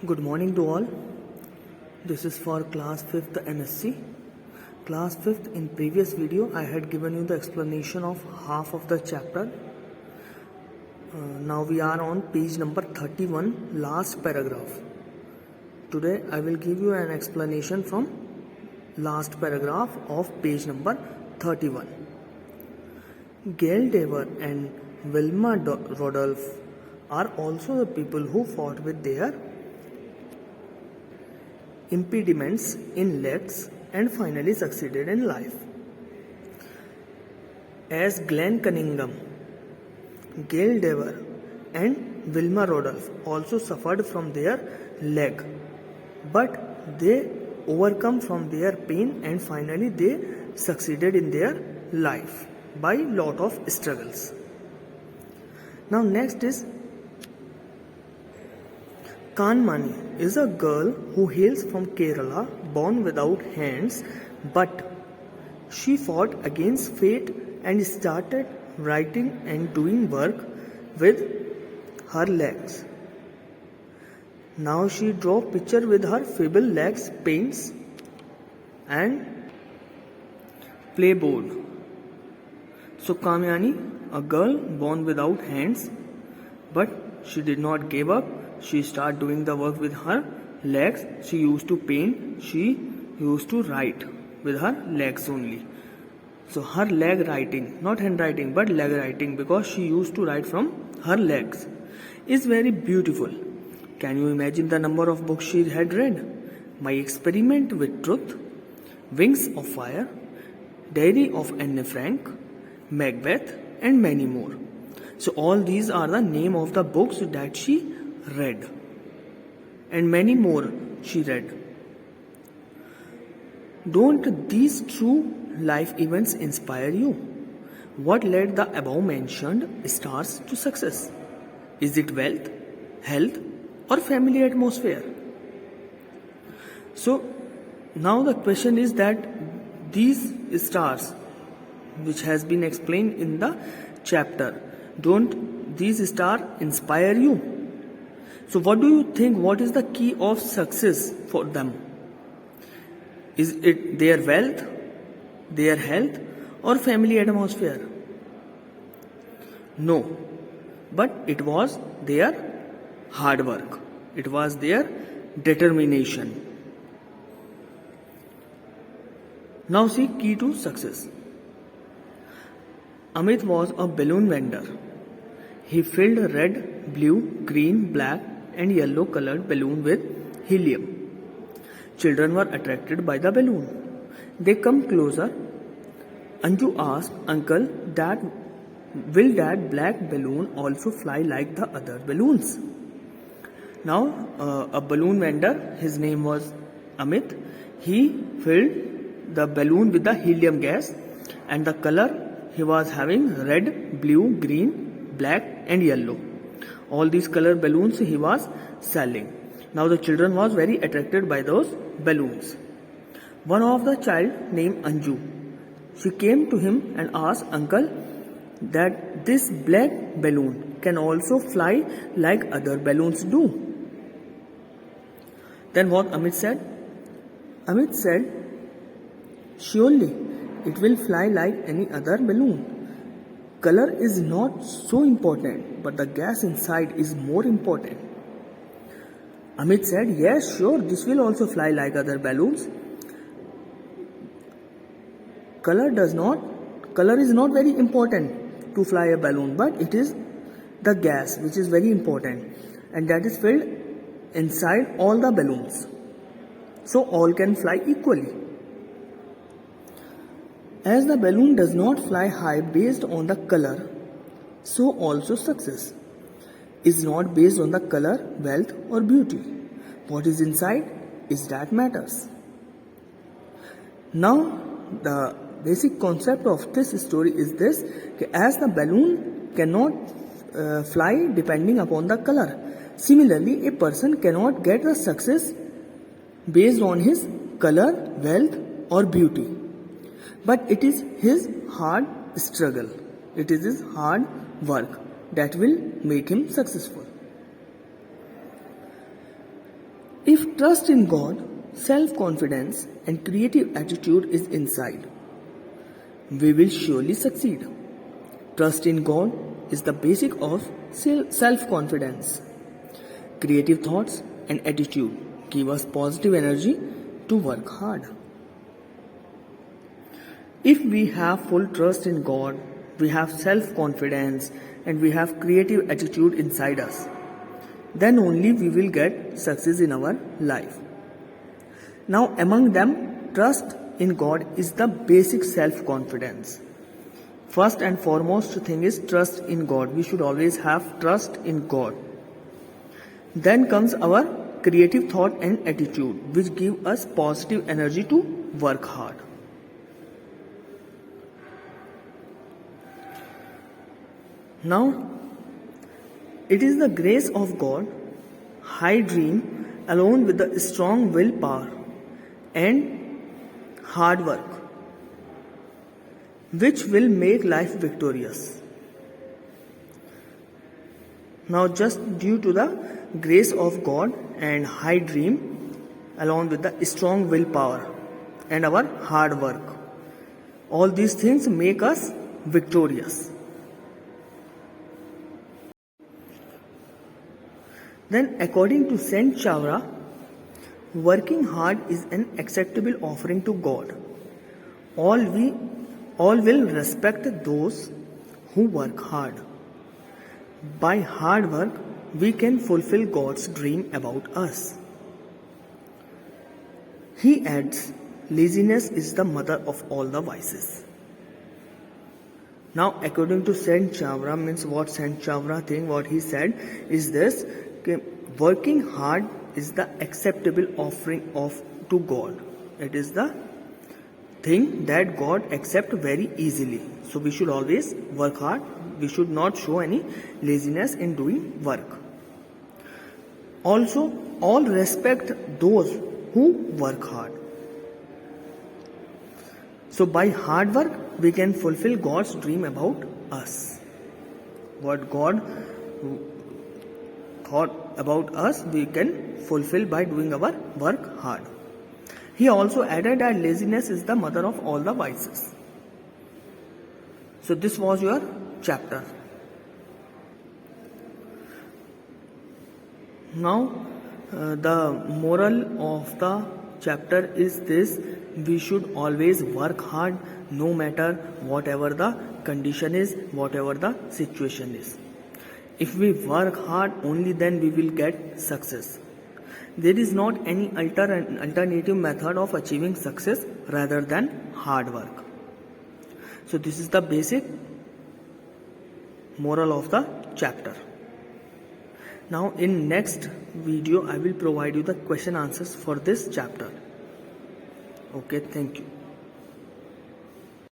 Good morning to all. This is for class 5th MSc. Class 5th, in previous video I had given you the explanation of half of the chapter. Now we are on page number 31, last paragraph. Today I will give you an explanation from last paragraph of page number 31. Gail Dever and Wilma Rodolph are also the people who fought with their impediments in legs and finally succeeded in life. As Glenn Cunningham, Gail Dever and Wilma Rodolph also suffered from their leg, but they overcome from their pain and finally they succeeded in their life by lot of struggles. Now next is Kanmani is a girl who hails from Kerala, born without hands, but she fought against fate and started writing and doing work with her legs. Now she draw picture with her feeble legs, paints and play board. So Kamyani, a girl born without hands, but she did not give up. She started doing the work with her legs. She used to paint. She used to write with her legs only. So her leg writing, not handwriting but leg writing, because she used to write from her legs, is very beautiful. Can you imagine the number of books she had read? My Experiment with Truth, Wings of Fire, Diary of Anne Frank, Macbeth and many more. So all these are the name of the books that she read, and many more she read. Don't these true life events inspire you? What led the above mentioned stars to success? Is it wealth, health or family atmosphere? So now the question is that these stars which has been explained in the chapter, don't these stars inspire you? So what do you think, what is the key of success for them? Is it their wealth, their health or family atmosphere? No, but it was their hard work. It was their determination. Now see key to success. Amit was a balloon vendor. He filled red, blue, green, black and yellow colored balloon with helium. Children were attracted by the balloon. They come closer. Anju asked, "Uncle, will that black balloon also fly like the other balloons?" Now a balloon vendor, his name was Amit, he filled the balloon with the helium gas, and the color he was having red, blue, green, black and yellow. All these color balloons he was selling. Now the children was very attracted by those balloons. One of the child named Anju, she came to him and asked, "Uncle, that this black balloon can also fly like other balloons do?" Then what Amit said? Amit said, "Surely it will fly like any other balloon. Color is not so important, but the gas inside is more important." Amit said, "Yes, sure, this will also fly like other balloons. Color is not very important to fly a balloon, but it is the gas which is very important, and that is filled inside all the balloons. So all can fly equally. As the balloon does not fly high based on the color, so also success is not based on the color, wealth or beauty. What is inside is that matters." Now the basic concept of this story is this: as the balloon cannot fly depending upon the color, similarly a person cannot get the success based on his color, wealth or beauty. But it is his hard struggle, it is his hard work that will make him successful. If trust in God, self-confidence and creative attitude is inside, we will surely succeed. Trust in God is the basic of self-confidence. Creative thoughts and attitude give us positive energy to work hard. If we have full trust in God, we have self-confidence and we have creative attitude inside us, then only we will get success in our life. Now among them, trust in God is the basic self-confidence. First and foremost thing is trust in God. We should always have trust in God. Then comes our creative thought and attitude, which give us positive energy to work hard. Now, it is the grace of God, high dream, along with the strong willpower and hard work, which will make life victorious. Now, just due to the grace of God and high dream, along with the strong willpower and our hard work, all these things make us victorious. Then, according to Saint Chavra, working hard is an acceptable offering to God. All will respect those who work hard. By hard work, we can fulfill God's dream about us. He adds, laziness is the mother of all the vices. Now, according to Saint Chavra, means what Saint Chavra think, what he said is this: working hard is the acceptable offering to God. It is the thing that God accepts very easily. So we should always work hard. We should not show any laziness in doing work. Also, all respect those who work hard. So by hard work, we can fulfill God's dream about us. What God thought about us, we can fulfill by doing our work hard. He also added that laziness is the mother of all the vices. So this was your chapter. Now the moral of the chapter is this: we should always work hard no matter whatever the condition is, whatever the situation is. If we work hard, only then we will get success. There is not any alternative method of achieving success rather than hard work. So this is the basic moral of the chapter. Now in next video I will provide you the question answers for this chapter. Okay, thank you.